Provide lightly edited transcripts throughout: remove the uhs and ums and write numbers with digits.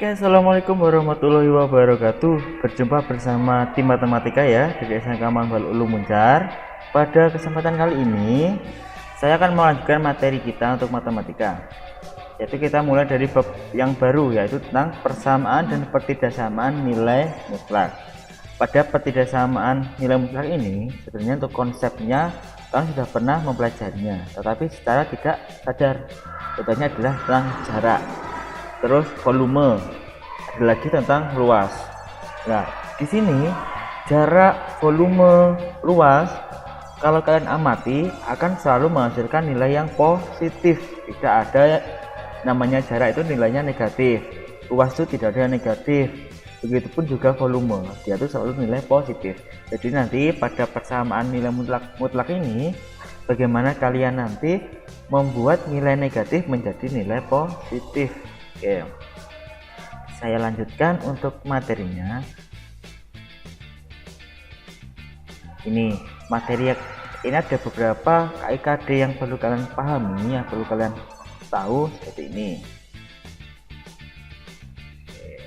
Oke, assalamualaikum warahmatullahi wabarakatuh. Berjumpa bersama tim matematika ya dari SMK Mangbal Ulu Muncar. Pada kesempatan kali ini, saya akan melanjutkan materi kita untuk matematika. Yaitu kita mulai dari bab yang baru, yaitu tentang persamaan dan pertidaksamaan nilai mutlak. Pada pertidaksamaan nilai mutlak ini, sebenarnya untuk konsepnya kalian sudah pernah mempelajarinya, tetapi secara tidak sadar. Contohnya adalah tentang jarak. Terus volume, ada lagi tentang luas. Nah, di sini jarak, volume, luas kalau kalian amati akan selalu menghasilkan nilai yang positif. Tidak ada namanya jarak itu nilainya negatif, luas itu tidak ada negatif. Begitupun juga volume, dia itu selalu nilai positif. Jadi nanti pada persamaan nilai mutlak ini, bagaimana kalian nanti membuat nilai negatif menjadi nilai positif. Oke, saya lanjutkan untuk materinya. Ini materi ini ada beberapa KIKD yang perlu kalian pahami, yang perlu kalian tahu seperti ini. Oke,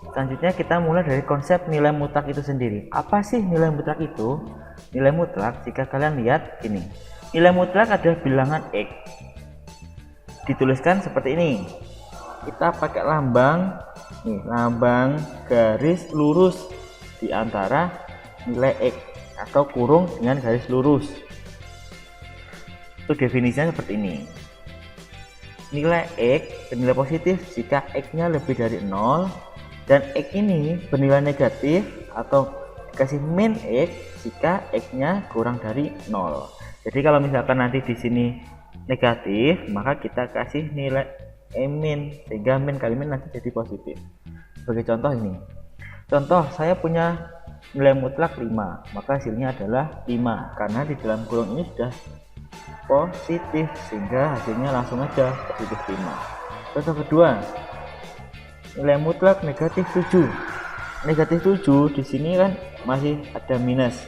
selanjutnya kita mulai dari konsep nilai mutlak itu sendiri. Apa sih nilai mutlak itu? Nilai mutlak, jika kalian lihat ini, nilai mutlak adalah bilangan X. Dituliskan seperti ini. Kita pakai lambang, nih, lambang garis lurus di antara nilai X atau kurung dengan garis lurus. Itu definisinya seperti ini. Nilai X bernilai positif jika X-nya lebih dari 0 dan X ini bernilai negatif atau dikasih min X jika X-nya kurang dari 0. Jadi kalau misalkan nanti di sini negatif, maka kita kasih nilai min sehingga min kali min nanti jadi positif. Sebagai contoh ini. Contoh, saya punya nilai mutlak 5, maka hasilnya adalah 5 karena di dalam kurung ini sudah positif sehingga hasilnya langsung aja positif 5. Contoh kedua, nilai mutlak negatif 7. Negatif 7 di sini kan masih ada minus.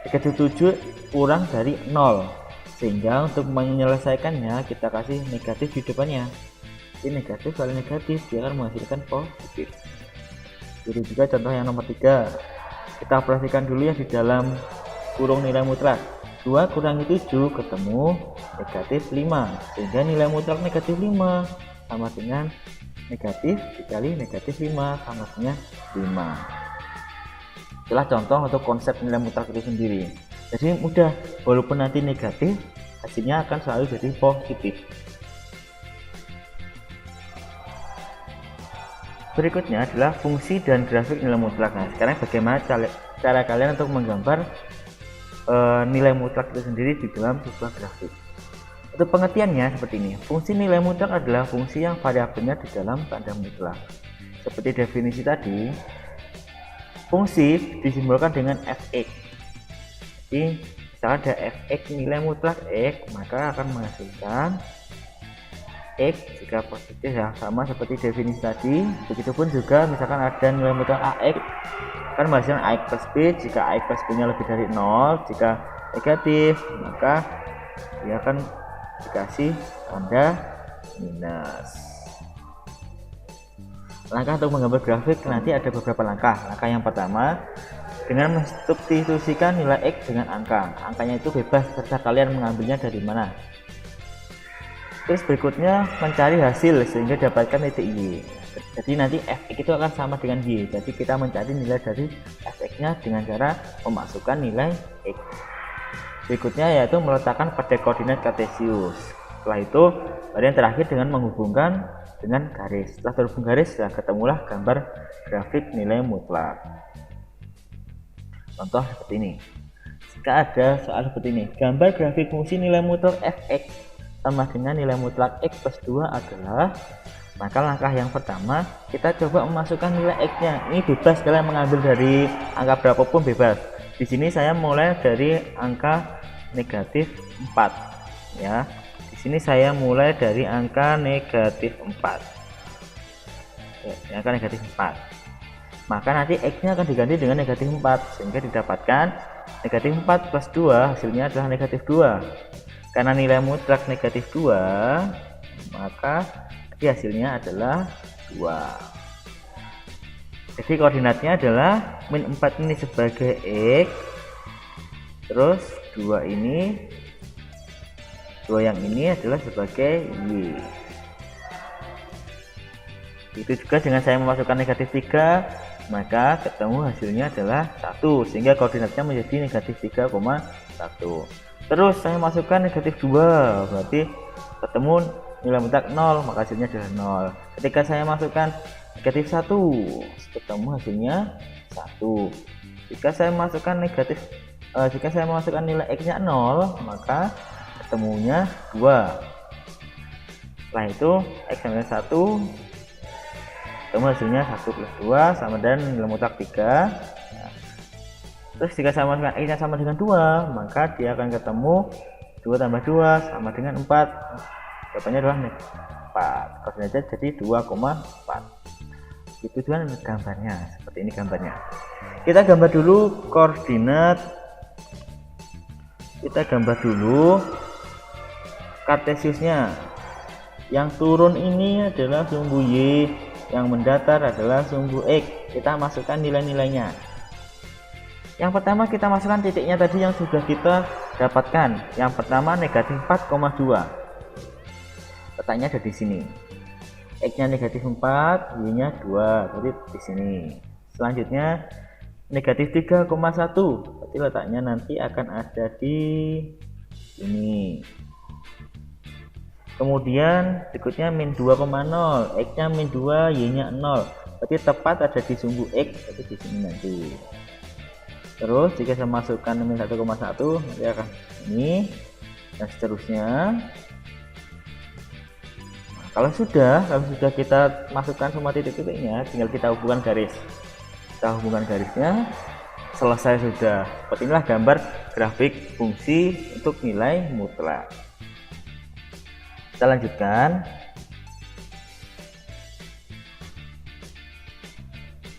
Negatif 7 kurang dari 0 sehingga untuk menyelesaikannya kita kasih negatif di depannya. Ini negatif kali negatif dia akan menghasilkan positif. Jadi juga contoh yang nomor 3, kita operasikan dulu ya di dalam kurung nilai mutlak. 2 kurangi 7 ketemu negatif 5 sehingga nilai mutlak negatif 5 sama dengan negatif dikali negatif 5 sama dengan 5. Itulah contoh untuk konsep nilai mutlak itu sendiri. Jadi mudah, walaupun nanti negatif hasilnya akan selalu jadi positif. Berikutnya adalah fungsi dan grafik nilai mutlak. Nah, sekarang bagaimana cara kalian untuk menggambar nilai mutlak itu sendiri di dalam sebuah grafik. Untuk pengertiannya seperti ini. Fungsi nilai mutlak adalah fungsi yang variabelnya di dalam tanda mutlak. Seperti definisi tadi, fungsi disimbolkan dengan fx. Jadi misalnya ada fx nilai mutlak x, maka akan menghasilkan x jika positif ya, sama seperti definisi tadi. Begitupun juga misalkan ada nilai mutlak ax, kan menghasilkan ax plus b jika ax plus b nya lebih dari 0. Jika negatif maka dia akan dikasih tanda minus. Langkah untuk menggambar grafik nanti ada beberapa langkah. Langkah yang pertama, dengan mensubstitusikan nilai X dengan angka. Angkanya itu bebas, terserah kalian mengambilnya dari mana. Terus berikutnya mencari hasil sehingga dapatkan titik Y. Jadi nanti fx itu akan sama dengan Y. Jadi kita mencari nilai dari fx-nya dengan cara memasukkan nilai X. Berikutnya yaitu meletakkan pada koordinat kartesius. Setelah itu bagian terakhir dengan menghubungkan dengan garis. Setelah terhubung garis, ya ketemulah gambar grafik nilai mutlak. Contoh seperti ini. Jika ada soal seperti ini, gambar grafik fungsi nilai mutlak fx sama dengan nilai mutlak x plus 2 adalah, maka langkah yang pertama kita coba memasukkan nilai x-nya. Ini bebas, kalian mengambil dari angka berapapun bebas. Di sini saya mulai dari angka negatif 4 ya. Di sini saya mulai dari angka negatif 4. Ya, angka negatif 4. Maka nanti x-nya akan diganti dengan negatif 4 sehingga didapatkan negatif 4 plus 2 hasilnya adalah negatif 2. Karena nilai mutlak negatif 2, maka hasilnya adalah 2. Jadi koordinatnya adalah min 4 ini sebagai X, terus 2 yang ini adalah sebagai Y. Itu juga dengan saya memasukkan negatif 3, maka ketemu hasilnya adalah 1, sehingga koordinatnya menjadi negatif 3,1. Terus saya masukkan negatif 2, berarti ketemu nilai mutlak 0, maka hasilnya adalah 0. Ketika saya masukkan negatif 1, ketemu hasilnya 1. Jika saya masukkan nilai X nya 0, maka ketemunya 2. Setelah itu X sama dengan 1, ketemu hasilnya 1 plus 2 sama dengan nilai mutlak 3. Terus jika saya masukkan X nya sama dengan 2, maka dia akan ketemu 2 tambah 2 sama dengan 4. Jawabannya adalah 4. Koordinatnya jadi 2,4. Itu kan gambarnya, seperti ini gambarnya. Kita gambar dulu koordinat. Kita gambar dulu kartesiusnya. Yang turun ini adalah sumbu Y, yang mendatar adalah sumbu X. Kita masukkan nilai-nilainya. Yang pertama kita masukkan titiknya tadi yang sudah kita dapatkan. Yang pertama negatif 4,2. Letaknya ada di sini. X-nya negatif 4, Y-nya 2, jadi di sini. Selanjutnya negatif 3,1, berarti letaknya nanti akan ada di sini. Kemudian berikutnya min 2,0, X-nya min 2, Y-nya 0, berarti tepat ada di sumbu X, jadi di sini nanti. Terus jika saya masukkan min 1,1, nanti akan ini dan seterusnya. Kalau sudah kita masukkan semua titik-titiknya, tinggal kita hubungkan garis. Kita hubungkan garisnya, selesai sudah. Seperti inilah gambar grafik fungsi untuk nilai mutlak. Kita lanjutkan,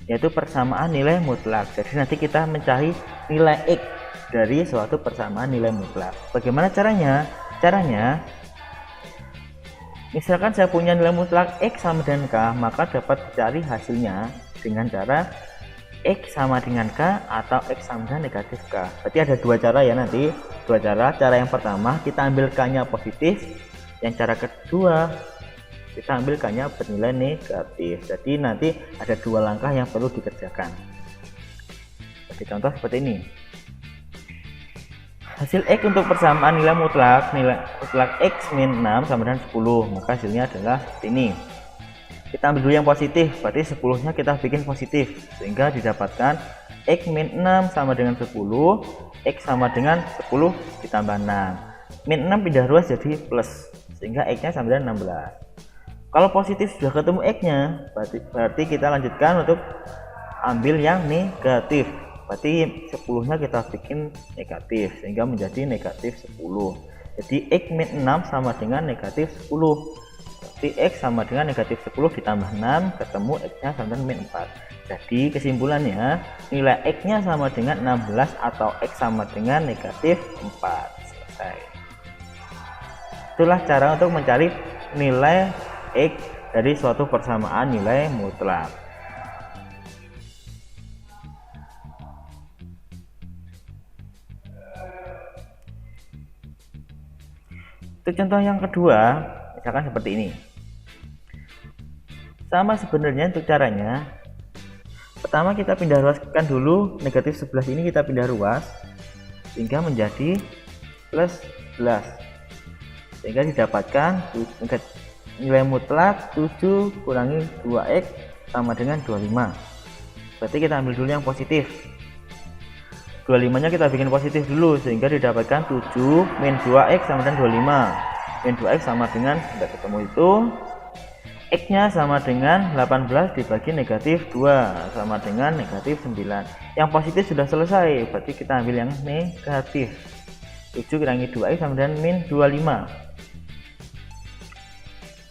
yaitu persamaan nilai mutlak. Jadi nanti kita mencari nilai X dari suatu persamaan nilai mutlak. Bagaimana caranya? Misalkan saya punya nilai mutlak X sama dengan K, maka dapat dicari hasilnya dengan cara X sama dengan K atau X sama dengan negatif K. Berarti ada dua cara ya nanti. Dua cara. Cara yang pertama kita ambil K-nya positif. Yang cara kedua kita ambil K-nya bernilai negatif. Jadi nanti ada dua langkah yang perlu dikerjakan. Seperti contoh seperti ini. Hasil X untuk persamaan nilai mutlak X min 6 sama dengan 10, maka hasilnya adalah seperti ini. Kita ambil dulu yang positif, berarti 10 nya kita bikin positif, sehingga didapatkan X min 6 sama dengan 10, X sama dengan 10 ditambah 6. Min 6 pindah ruas jadi plus, sehingga X nya sama dengan 16. Kalau positif sudah ketemu X nya, berarti kita lanjutkan untuk ambil yang negatif. Berarti 10 nya kita bikin negatif, sehingga menjadi negatif 10. Jadi X min 6 sama dengan negatif 10. Berarti X sama dengan negatif 10 ditambah 6, ketemu X nya sama dengan min 4. Jadi kesimpulannya nilai X nya sama dengan 16 atau X sama dengan negatif 4. Selesai. Itulah cara untuk mencari nilai X dari suatu persamaan nilai mutlak. Untuk contoh yang kedua, misalkan seperti ini. Sama sebenarnya untuk caranya. Pertama kita pindah ruaskan dulu, negatif 11 ini kita pindah ruas sehingga menjadi plus 11. Sehingga didapatkan nilai mutlak 7 kurangi 2X sama dengan 25. Berarti kita ambil dulu yang positif. 25 nya kita bikin positif dulu, sehingga didapatkan 7 min 2X sama dengan 25. Min 2X sama dengan, sudah ketemu itu, X nya sama dengan 18 dibagi negatif 2 sama dengan negatif 9. Yang positif sudah selesai, berarti kita ambil yang negatif. 7 kurangi 2X sama dengan min 25.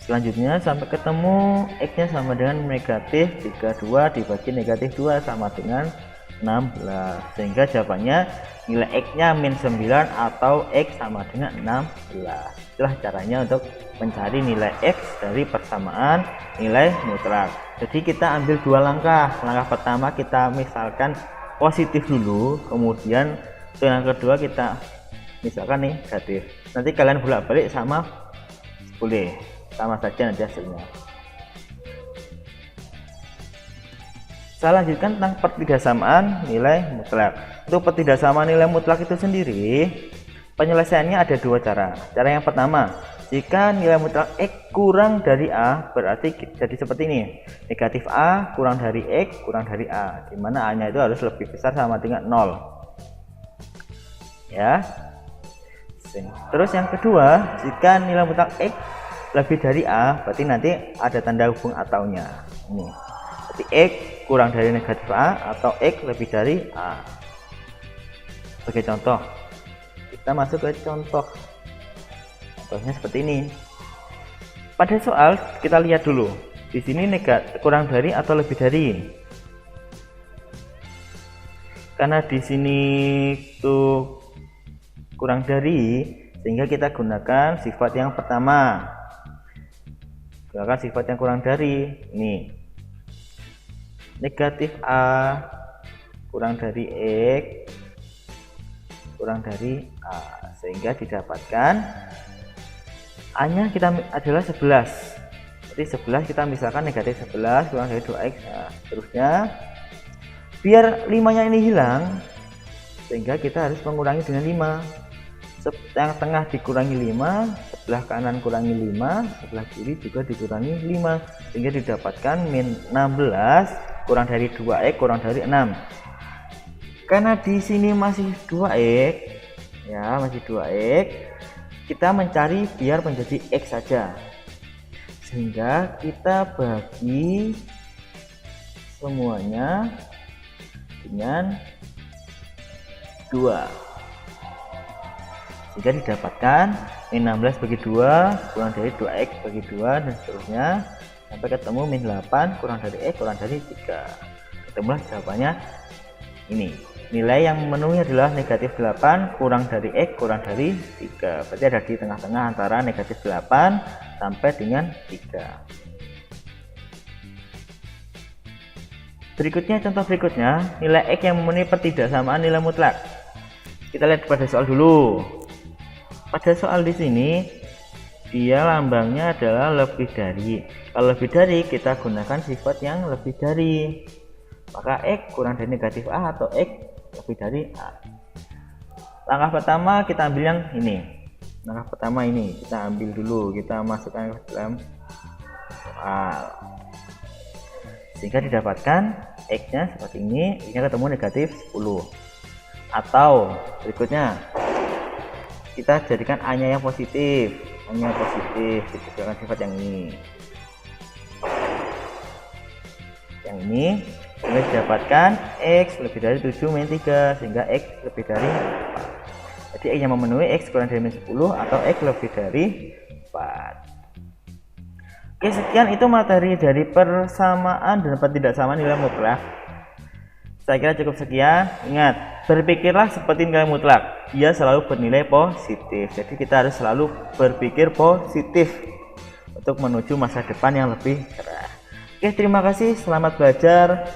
Selanjutnya sampai ketemu X nya sama dengan negatif 32 dibagi negatif 2 sama dengan 16, sehingga jawabannya nilai X nya min 9 atau X sama dengan 16. Itulah caranya untuk mencari nilai X dari persamaan nilai mutlak. Jadi kita ambil dua langkah. Langkah pertama kita misalkan positif dulu, kemudian yang kedua kita misalkan negatif. Nanti kalian bolak-balik sama boleh, sama saja nanti hasilnya. Saya lanjutkan tentang pertidaksamaan nilai mutlak. Untuk pertidaksamaan nilai mutlak itu sendiri, penyelesaiannya ada dua cara. Cara yang pertama, jika nilai mutlak X kurang dari A, berarti jadi seperti ini. Negatif A kurang dari X kurang dari A, di mana A-nya itu harus lebih besar sama dengan 0. Ya. Terus yang kedua, jika nilai mutlak X lebih dari A, berarti nanti ada tanda hubung ataunya. Ini. Berarti X kurang dari negatif A atau X lebih dari A. Sebagai contoh, kita masuk ke contoh. Contohnya seperti ini. Pada soal kita lihat dulu. Di sini negatif kurang dari atau lebih dari. Karena di sini tuh kurang dari, sehingga kita gunakan sifat yang pertama. Gunakan sifat yang kurang dari. Ini. Negatif A kurang dari X kurang dari A, sehingga didapatkan A nya kita adalah 11. Jadi 11 kita misalkan negatif 11 kurang dari 2X. Nah, terusnya biar 5 nya ini hilang, sehingga kita harus mengurangi dengan 5. Yang tengah dikurangi 5, sebelah kanan kurangi 5, sebelah kiri juga dikurangi 5, sehingga didapatkan min 16 kurang dari 2X kurang dari 6. Karena di sini masih 2X, ya masih 2X, kita mencari biar menjadi X saja, sehingga kita bagi semuanya dengan 2, sehingga didapatkan min 16 bagi 2 kurang dari 2X bagi 2 dan seterusnya sampai ketemu min 8 kurang dari X kurang dari 3. Ketemulah jawabannya ini. Nilai yang memenuhi adalah negatif 8 kurang dari X kurang dari 3. Berarti ada di tengah-tengah antara negatif 8 sampai dengan 3. Berikutnya, contoh berikutnya, nilai X yang memenuhi pertidaksamaan nilai mutlak. Kita lihat pada soal dulu. Pada soal di sini, dia lambangnya adalah lebih dari. Kalau lebih dari, kita gunakan sifat yang lebih dari. Maka X kurang dari negatif A atau X lebih dari A. Langkah pertama kita ambil yang ini. Langkah pertama ini kita ambil dulu, kita masukkan ke dalam soal, sehingga didapatkan X nya seperti ini, sehingga ketemu negatif 10. Atau berikutnya kita jadikan A nya yang positif, A nya positif, kita gunakan sifat yang ini. Yang ini sehingga didapatkan X lebih dari 7 min 3, sehingga X lebih dari 4. Jadi X yang memenuhi X kurang dari min 10 atau X lebih dari 4. Oke, sekian itu materi dari persamaan dan pertidaksamaan nilai mutlak. Saya kira cukup sekian. Ingat, berpikirlah seperti nilai mutlak, dia selalu bernilai positif. Jadi kita harus selalu berpikir positif untuk menuju masa depan yang lebih cerah. Oke, terima kasih, selamat belajar.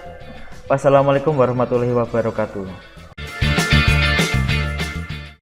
Wassalamualaikum warahmatullahi wabarakatuh.